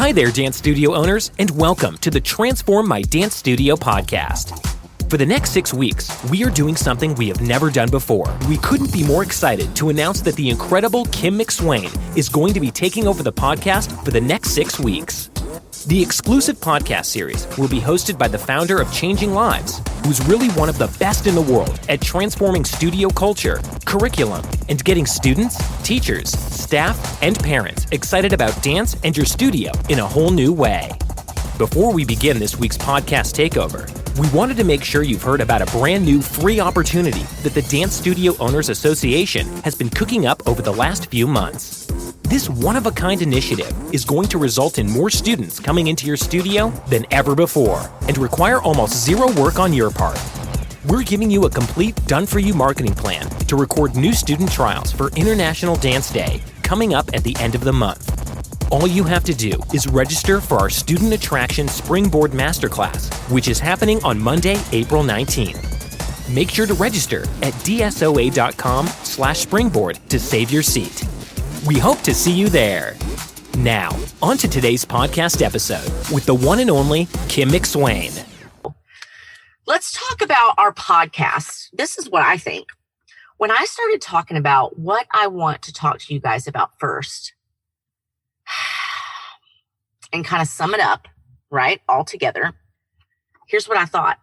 Hi there, dance studio owners, and welcome to the Transform My Dance Studio podcast. For the next 6 weeks, we are doing something we have never done before. We couldn't be more excited to announce that the incredible McSwain is going to be taking over the podcast for the next 6 weeks. The exclusive podcast series will be hosted by the founder of Changing Lives, who's really one of the best in the world at transforming studio culture, curriculum, and getting students, teachers, staff, and parents excited about dance and your studio in a whole new way. Before we begin this week's podcast takeover, we wanted to make sure you've heard about a brand new free opportunity that the Dance Studio Owners Association has been cooking up over the last few months. This one-of-a-kind initiative is going to result in more students coming into your studio than ever before and require almost zero work on your part. We're giving you a complete done-for-you marketing plan to record new student trials for International Dance Day coming up at the end of the month. All you have to do is register for our Student Attraction Springboard Masterclass, which is happening on Monday, April 19th. Make sure to register at dsoa.com/springboard to save your seat. We hope to see you there. Now, on to today's podcast episode with the one and only McSwain. Let's talk about our podcast. This is what I think. When I started talking about what I want to talk to you guys about first, and kind of sum it up, right, all together, here's what I thought.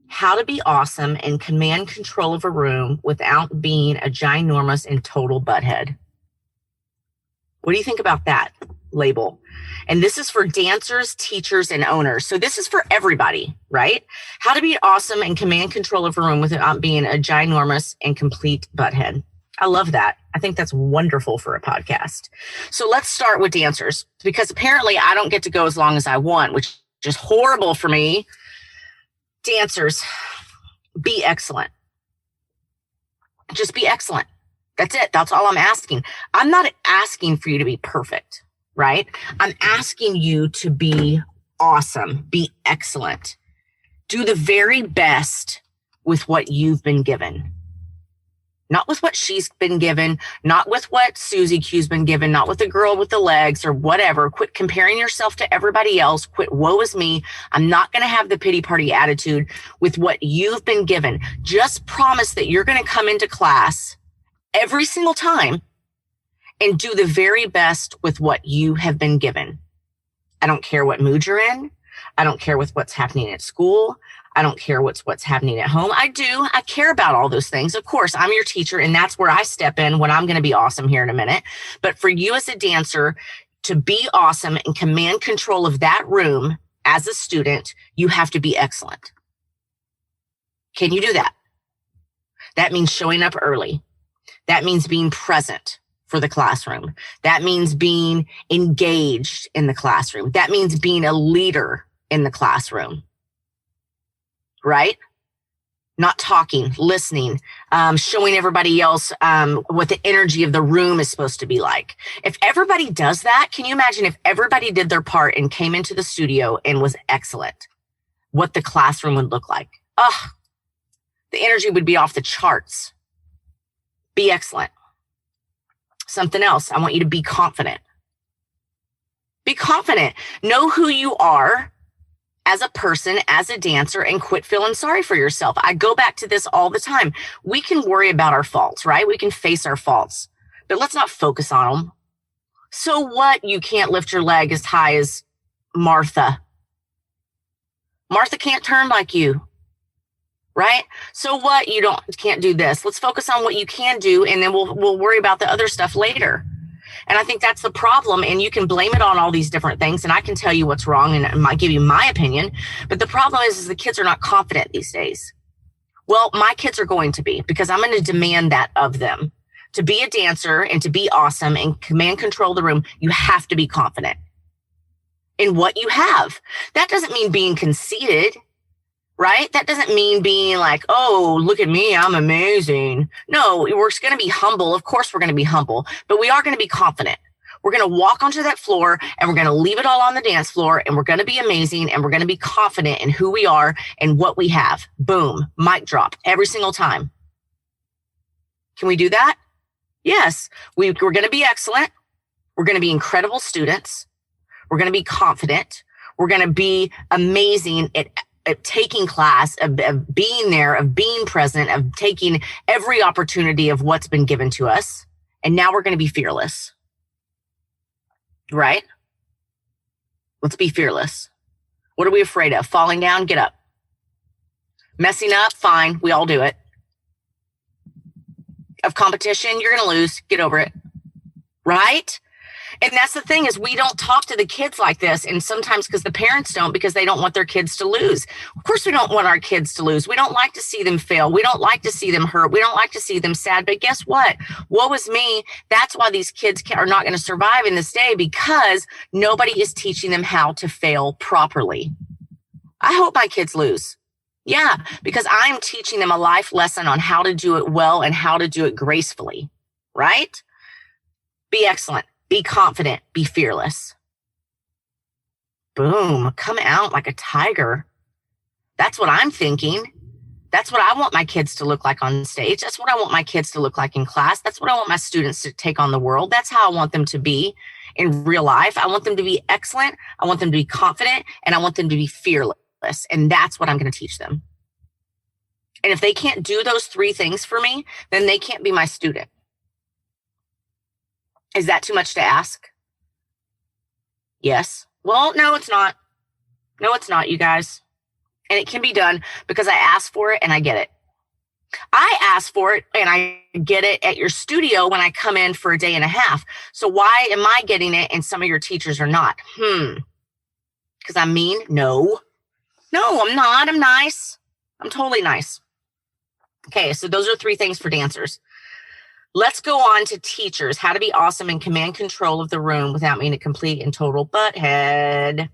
How to be awesome and command control of a room without being a ginormous and total butthead. What do you think about that label? And this is for dancers, teachers, and owners. So this is for everybody, right? How to be awesome and command control of a room without being a ginormous and complete butthead. I love that. I think that's wonderful for a podcast. So let's start with dancers, because apparently I don't get to go as long as I want, which is horrible for me. Dancers, be excellent. Just be excellent. That's it. That's all I'm asking. I'm not asking for you to be perfect, right? I'm asking you to be awesome, be excellent. Do the very best with what you've been given. Not with what she's been given, not with what Susie Q's been given, not with the girl with the legs or whatever. Quit comparing yourself to everybody else. Quit woe is me. I'm not going to have the pity party attitude with what you've been given. Just promise that you're going to come into class every single time and do the very best with what you have been given. I don't care what mood you're in. I don't care with what's happening at school. I don't care what's happening at home. I do. I care about all those things. Of course, I'm your teacher, and that's where I step in when I'm going to be awesome here in a minute. But for you as a dancer to be awesome and command control of that room as a student, you have to be excellent. Can you do that? That means showing up early. That means being present for the classroom. That means being engaged in the classroom. That means being a leader in the classroom. Right? Not talking, listening, showing everybody else what the energy of the room is supposed to be like. If everybody does that, can you imagine if everybody did their part and came into the studio and was excellent, what the classroom would look like? Oh, the energy would be off the charts. Be excellent. Something else, I want you to be confident. Be confident. Know who you are as a person, as a dancer, and quit feeling sorry for yourself. I go back to this all the time. We can worry about our faults, right? We can face our faults, but let's not focus on them. So what? You can't lift your leg as high as Martha. Martha can't turn like you, right? So what? You can't do this. Let's focus on what you can do, and then we'll worry about the other stuff later. And I think that's the problem. And you can blame it on all these different things. And I can tell you what's wrong and I might give you my opinion. But the problem is the kids are not confident these days. Well, my kids are going to be, because I'm going to demand that of them. To be a dancer and to be awesome and command control the room, you have to be confident in what you have. That doesn't mean being conceited. Right? That doesn't mean being like, oh, look at me, I'm amazing. No, we're going to be humble. Of course, we're going to be humble, but we are going to be confident. We're going to walk onto that floor and we're going to leave it all on the dance floor and we're going to be amazing and we're going to be confident in who we are and what we have. Boom, mic drop every single time. Can we do that? Yes, we're going to be excellent. We're going to be incredible students. We're going to be confident. We're going to be amazing at taking class, of being there, of being present, of taking every opportunity of what's been given to us. And now we're going to be fearless. Right? Let's be fearless. What are we afraid of? Falling down? Get up. Messing up? Fine. We all do it. Of competition? You're going to lose. Get over it. Right? And that's the thing is we don't talk to the kids like this. And sometimes because the parents don't, because they don't want their kids to lose. Of course, we don't want our kids to lose. We don't like to see them fail. We don't like to see them hurt. We don't like to see them sad. But guess what? Woe is me. That's why these kids are not going to survive in this day, because nobody is teaching them how to fail properly. I hope my kids lose. Yeah, because I'm teaching them a life lesson on how to do it well and how to do it gracefully. Right? Be excellent. Be confident, be fearless. Boom, come out like a tiger. That's what I'm thinking. That's what I want my kids to look like on stage. That's what I want my kids to look like in class. That's what I want my students to take on the world. That's how I want them to be in real life. I want them to be excellent. I want them to be confident, and I want them to be fearless. And that's what I'm going to teach them. And if they can't do those three things for me, then they can't be my student. Is that too much to ask? Yes. Well, no, it's not. No, it's not, you guys. And it can be done because I asked for it and I get it. I asked for it and I get it at your studio when I come in for a day and a half. So why am I getting it and some of your teachers are not? Because I'm mean? No, I'm not. I'm nice. I'm totally nice. Okay, so those are three things for dancers. Let's go on to teachers, how to be awesome and command control of the room without being a complete and total butthead.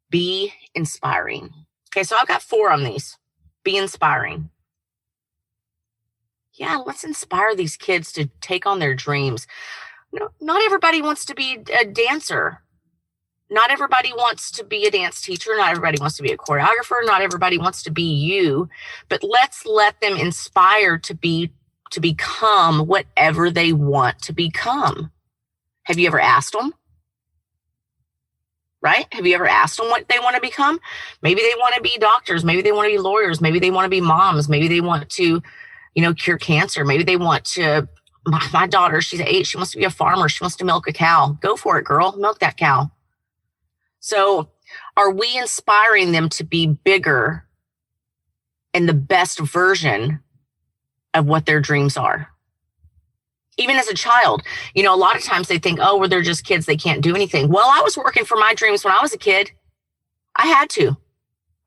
Be inspiring. Okay, so I've got 4 on these. Be inspiring. Yeah, let's inspire these kids to take on their dreams. No, not everybody wants to be a dancer. Not everybody wants to be a dance teacher. Not everybody wants to be a choreographer. Not everybody wants to be you. But let's let them inspire to become whatever they want to become. Have you ever asked them? Right? Have you ever asked them what they want to become? Maybe they want to be doctors. Maybe they want to be lawyers. Maybe they want to be moms. Maybe they want to, cure cancer. Maybe they want to, my daughter, she's 8. She wants to be a farmer. She wants to milk a cow. Go for it, girl. Milk that cow. So are we inspiring them to be bigger and the best version of what their dreams are? Even as a child, a lot of times they think, oh, well, they're just kids. They can't do anything. Well, I was working for my dreams when I was a kid. I had to.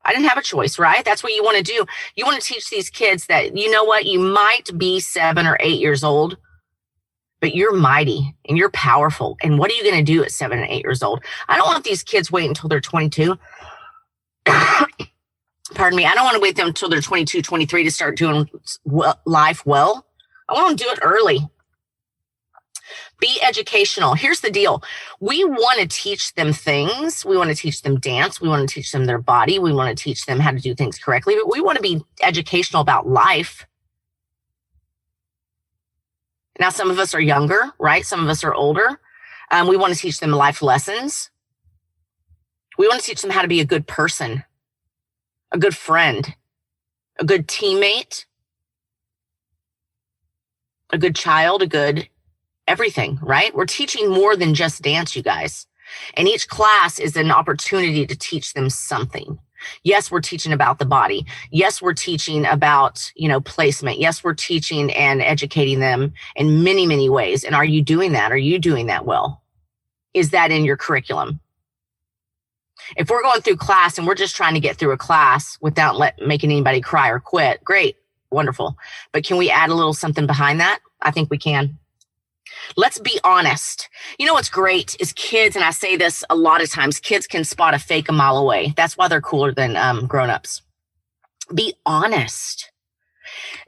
I didn't have a choice, right? That's what you want to do. You want to teach these kids that, you know what, you might be 7 or 8 years old, but you're mighty and you're powerful. And what are you going to do at 7 and 8 years old? I don't want these kids wait until they're 22. Pardon me. I don't want to wait them until they're 22, 23 to start doing life well. I want them to do it early. Be educational. Here's the deal. We want to teach them things. We want to teach them dance. We want to teach them their body. We want to teach them how to do things correctly. But we want to be educational about life. Now, some of us are younger, right? Some of us are older. We want to teach them life lessons. We want to teach them how to be a good person, a good friend, a good teammate, a good child, a good everything, right? We're teaching more than just dance, you guys. And each class is an opportunity to teach them something. Yes, we're teaching about the body. Yes, we're teaching about, placement. Yes, we're teaching and educating them in many, many ways. And are you doing that? Are you doing that well? Is that in your curriculum? If we're going through class and we're just trying to get through a class without making anybody cry or quit, great, wonderful. But can we add a little something behind that? I think we can. Let's be honest. What's great is kids, and I say this a lot of times, kids can spot a fake a mile away. That's why they're cooler than grown-ups. Be honest.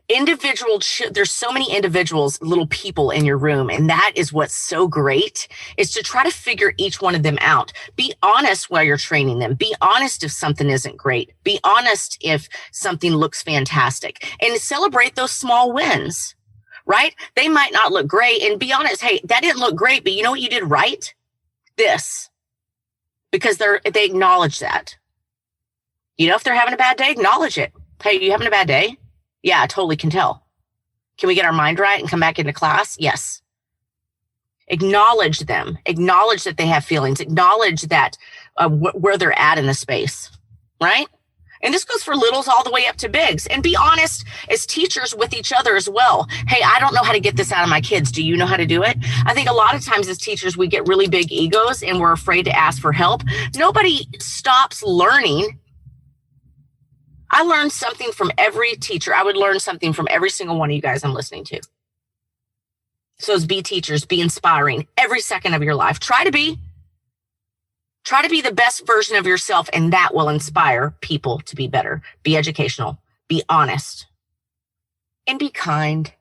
There's so many individuals, little people in your room, and that is what's so great, is to try to figure each one of them out. Be honest while you're training them. Be honest if something isn't great. Be honest if something looks fantastic, and celebrate those small wins. Right? They might not look great, and be honest. Hey, that didn't look great, but you know what you did right? This. because they acknowledge that. If they're having a bad day, acknowledge it. Hey, you having a bad day? Yeah, I totally can tell. Can we get our mind right and come back into class? Yes. Acknowledge them. Acknowledge that they have feelings. Acknowledge that where they're at in the space, right? And this goes for littles all the way up to bigs. And be honest as teachers with each other as well. Hey, I don't know how to get this out of my kids. Do you know how to do it? I think a lot of times as teachers, we get really big egos and we're afraid to ask for help. Nobody stops learning. I learned something from every teacher. I would learn something from every single one of you guys I'm listening to. So as be teachers, be inspiring every second of your life. Try to be the best version of yourself, and that will inspire people to be better. Be educational, be honest, and be kind.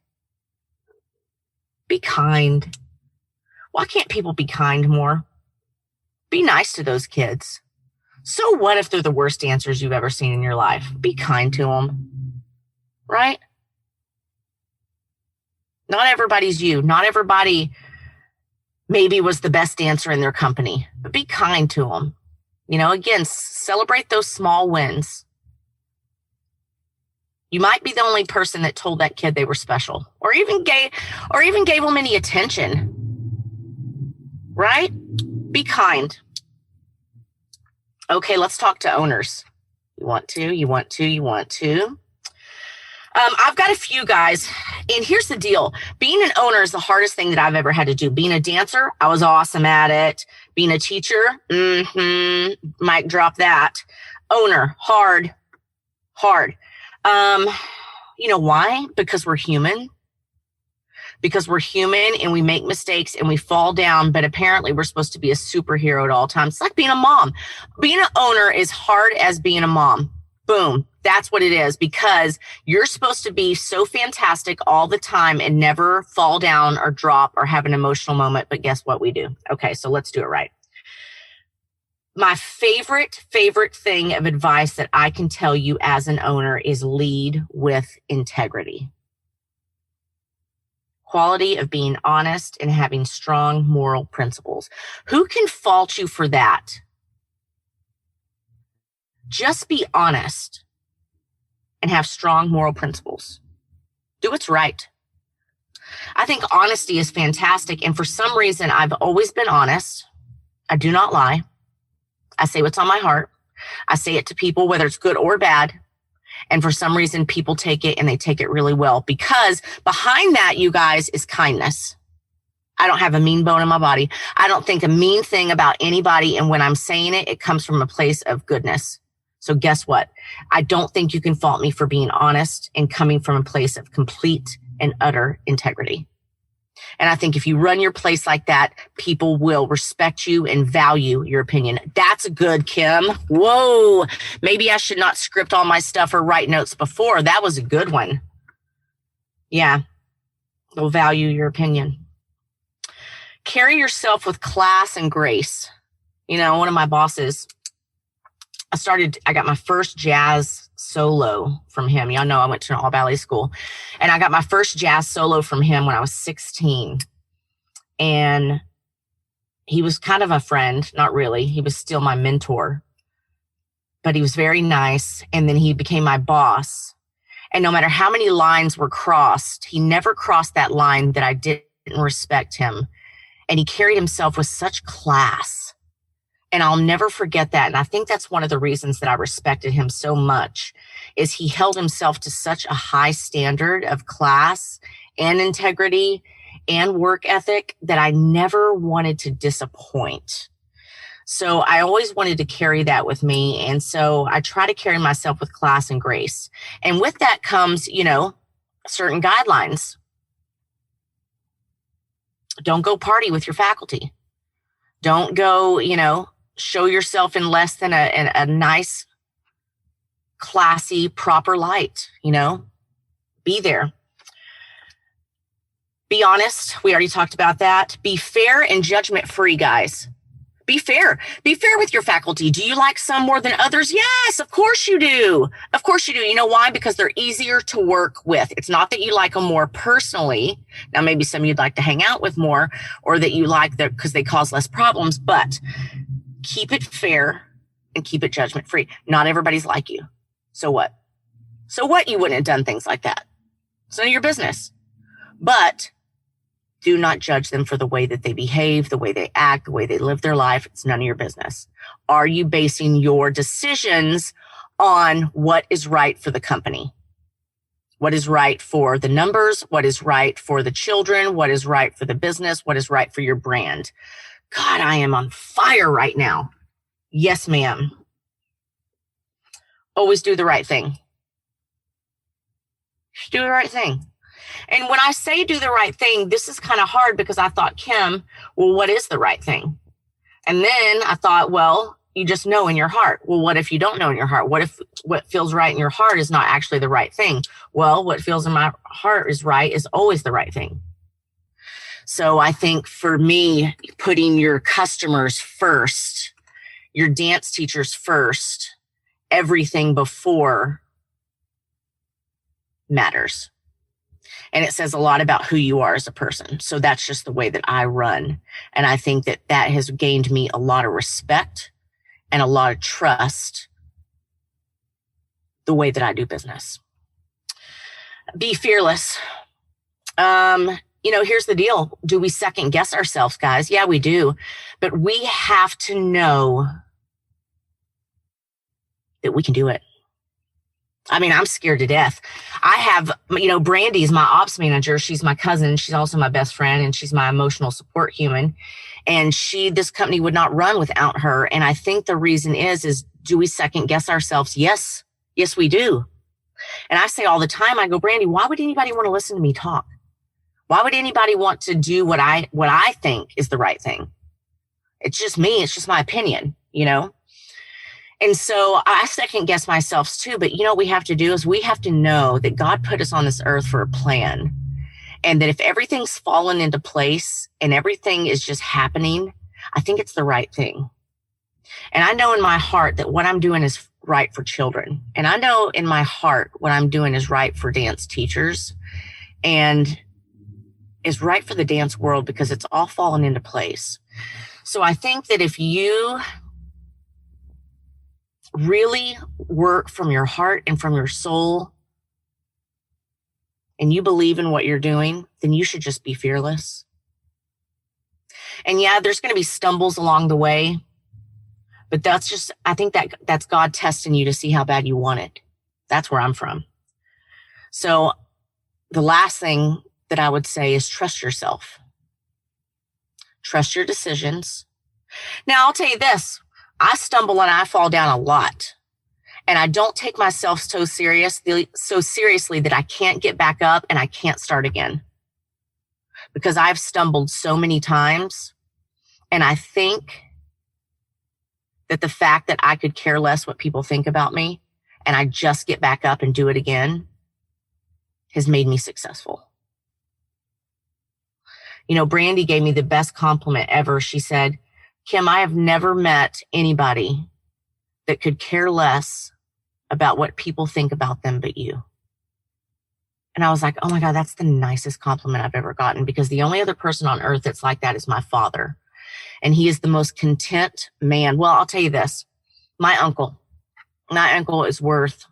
Be kind. Why can't people be kind more? Be nice to those kids. So what if they're the worst dancers you've ever seen in your life? Be kind to them, right? Not everybody's you. Not everybody maybe was the best dancer in their company, but be kind to them. Again, celebrate those small wins. You might be the only person that told that kid they were special, or even gave them any attention, right? Be kind. Okay, let's talk to owners. You want to. I've got a few guys, and here's the deal. Being an owner is the hardest thing that I've ever had to do. Being a dancer, I was awesome at it. Being a teacher, might drop that. Owner, hard. You know why? Because we're human. And we make mistakes and we fall down, but apparently we're supposed to be a superhero at all times. It's like being a mom. Being an owner is hard as being a mom. Boom. That's what it is, because you're supposed to be so fantastic all the time and never fall down or drop or have an emotional moment. But guess what we do? Okay, so let's do it right. My favorite thing of advice that I can tell you as an owner is lead with integrity. Quality of being honest and having strong moral principles. Who can fault you for that? Just be honest and have strong moral principles. Do what's right. I think honesty is fantastic. And for some reason, I've always been honest. I do not lie. I say what's on my heart. I say it to people, whether it's good or bad. And for some reason, people take it and they take it really well, because behind that, you guys, is kindness. I don't have a mean bone in my body. I don't think a mean thing about anybody. And when I'm saying it, it comes from a place of goodness. So guess what? I don't think you can fault me for being honest and coming from a place of complete and utter integrity. And I think if you run your place like that, people will respect you and value your opinion. That's good, Kim. Whoa. Maybe I should not script all my stuff or write notes before. That was a good one. Yeah. They'll value your opinion. Carry yourself with class and grace. One of my bosses, I got my first jazz solo from him. Y'all know I went to an all ballet school, and I got my first jazz solo from him when I was 16. And he was kind of a friend, not really. He was still my mentor, but he was very nice. And then he became my boss. And no matter how many lines were crossed, he never crossed that line that I didn't respect him. And he carried himself with such class. And I'll never forget that. And I think that's one of the reasons that I respected him so much, is he held himself to such a high standard of class and integrity and work ethic that I never wanted to disappoint. So I always wanted to carry that with me. And so I try to carry myself with class and grace. And with that comes, certain guidelines. Don't go party with your faculty. Don't go, show yourself in less than a nice, classy, proper light, be there. Be honest. We already talked about that. Be fair and judgment free, guys. Be fair. Be fair with your faculty. Do you like some more than others? Yes, of course you do. Of course you do. You know why? Because they're easier to work with. It's not that you like them more personally. Now, maybe some you'd like to hang out with more, or that you like them because they cause less problems, but Keep it fair and keep it judgment free. Not everybody's like you. So what? So what? You wouldn't have done things like that. It's none of your business. But do not judge them for the way that they behave, the way they act, the way they live their life. It's none of your business. Are you basing your decisions on what is right for the company? What is right for the numbers? What is right for the children? What is right for the business? What is right for your brand? God, I am on fire right now. Yes, ma'am. Always do the right thing. Just do the right thing. And when I say do the right thing, this is kind of hard because I thought, Kim, well, what is the right thing? And then I thought, well, you just know in your heart. Well, what if you don't know in your heart? What if what feels right in your heart is not actually the right thing? Well, what feels in my heart is right is always the right thing. So I think for me, putting your customers first, your dance teachers first, everything before matters. And it says a lot about who you are as a person. So that's just the way that I run. And I think that that has gained me a lot of respect and a lot of trust the way that I do business. Be fearless. Here's the deal. Do we second guess ourselves, guys? Yeah, we do. But we have to know that we can do it. I mean, I'm scared to death. I have, Brandy's my ops manager. She's my cousin. She's also my best friend, and she's my emotional support human. And this company would not run without her. And I think the reason is do we second guess ourselves? Yes. Yes, we do. And I say all the time, I go, Brandy, why would anybody want to listen to me talk? Why would anybody want to do what I think is the right thing? It's just me. It's just my opinion, And so I second guess myself too. But what we have to do is we have to know that God put us on this earth for a plan. And that if everything's fallen into place and everything is just happening, I think it's the right thing. And I know in my heart that what I'm doing is right for children. And I know in my heart what I'm doing is right for dance teachers and is right for the dance world because it's all fallen into place. So I think that if you really work from your heart and from your soul and you believe in what you're doing, then you should just be fearless. And yeah, there's going to be stumbles along the way, but I think that's God testing you to see how bad you want it. That's where I'm from. So the last thing that I would say is trust yourself. Trust your decisions. Now, I'll tell you this. I stumble and I fall down a lot. And I don't take myself so seriously that I can't get back up and I can't start again. Because I've stumbled so many times. And I think that the fact that I could care less what people think about me and I just get back up and do it again has made me successful. Brandy gave me the best compliment ever. She said, Kim, I have never met anybody that could care less about what people think about them but you. And I was like, oh my God, that's the nicest compliment I've ever gotten, because the only other person on earth that's like that is my father. And he is the most content man. Well, I'll tell you this. My uncle is worth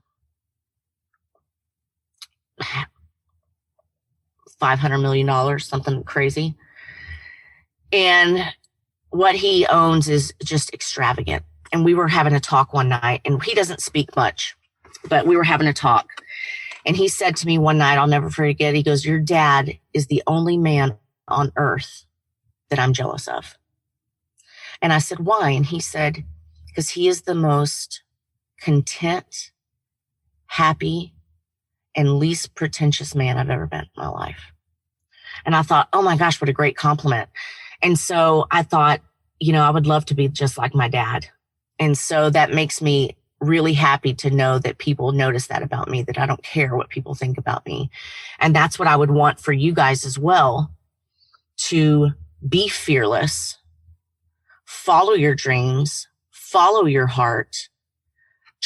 $500 million, something crazy. And what he owns is just extravagant. And we were having a talk one night, and he doesn't speak much, but we were having a talk. And he said to me one night, I'll never forget, he goes, your dad is the only man on earth that I'm jealous of. And I said, why? And he said, because he is the most content, happy, and least pretentious man I've ever met in my life. And I thought, oh my gosh, what a great compliment. And so I thought, I would love to be just like my dad. And so that makes me really happy to know that people notice that about me, that I don't care what people think about me. And that's what I would want for you guys as well, to be fearless, follow your dreams, follow your heart,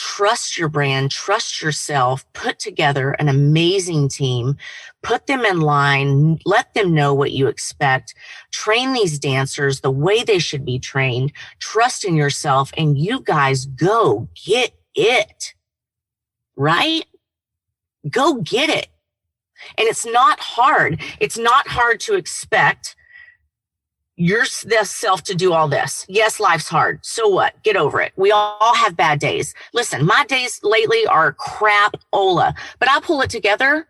trust your brand, trust yourself, put together an amazing team, put them in line, let them know what you expect, train these dancers the way they should be trained, trust in yourself, and you guys go get it, right? Go get it. And it's not hard. It's not hard to expect yourself to do all this. Yes, life's hard. So what? Get over it. We all have bad days. Listen, my days lately are crap-ola, but I'll pull it together,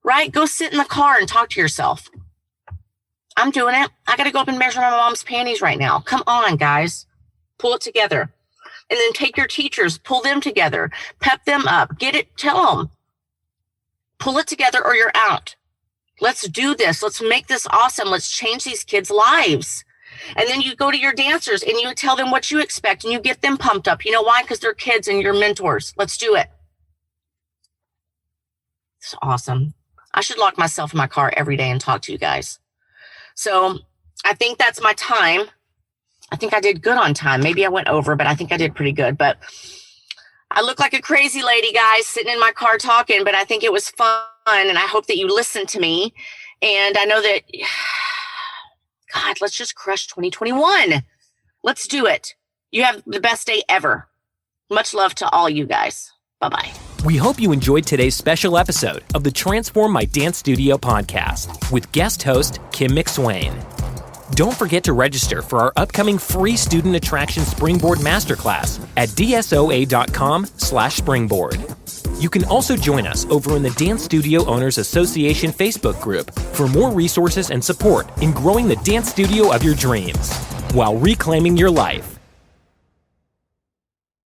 right? Go sit in the car and talk to yourself. I'm doing it. I got to go up and measure my mom's panties right now. Come on, guys. Pull it together. And then take your teachers, pull them together, pep them up, get it, tell them. Pull it together or you're out. Let's do this. Let's make this awesome. Let's change these kids' lives. And then you go to your dancers and you tell them what you expect and you get them pumped up. You know why? Because they're kids and you're mentors. Let's do it. It's awesome. I should lock myself in my car every day and talk to you guys. So I think that's my time. I think I did good on time. Maybe I went over, but I think I did pretty good. But I look like a crazy lady, guys, sitting in my car talking, but I think it was fun. And I hope that you listened to me. And I know that, God, let's just crush 2021. Let's do it. You have the best day ever. Much love to all you guys. Bye-bye. We hope you enjoyed today's special episode of the Transform My Dance Studio podcast with guest host Kim McSwain. Don't forget to register for our upcoming free Student Attraction Springboard Masterclass at dsoa.com/springboard. You can also join us over in the Dance Studio Owners Association Facebook group for more resources and support in growing the dance studio of your dreams while reclaiming your life.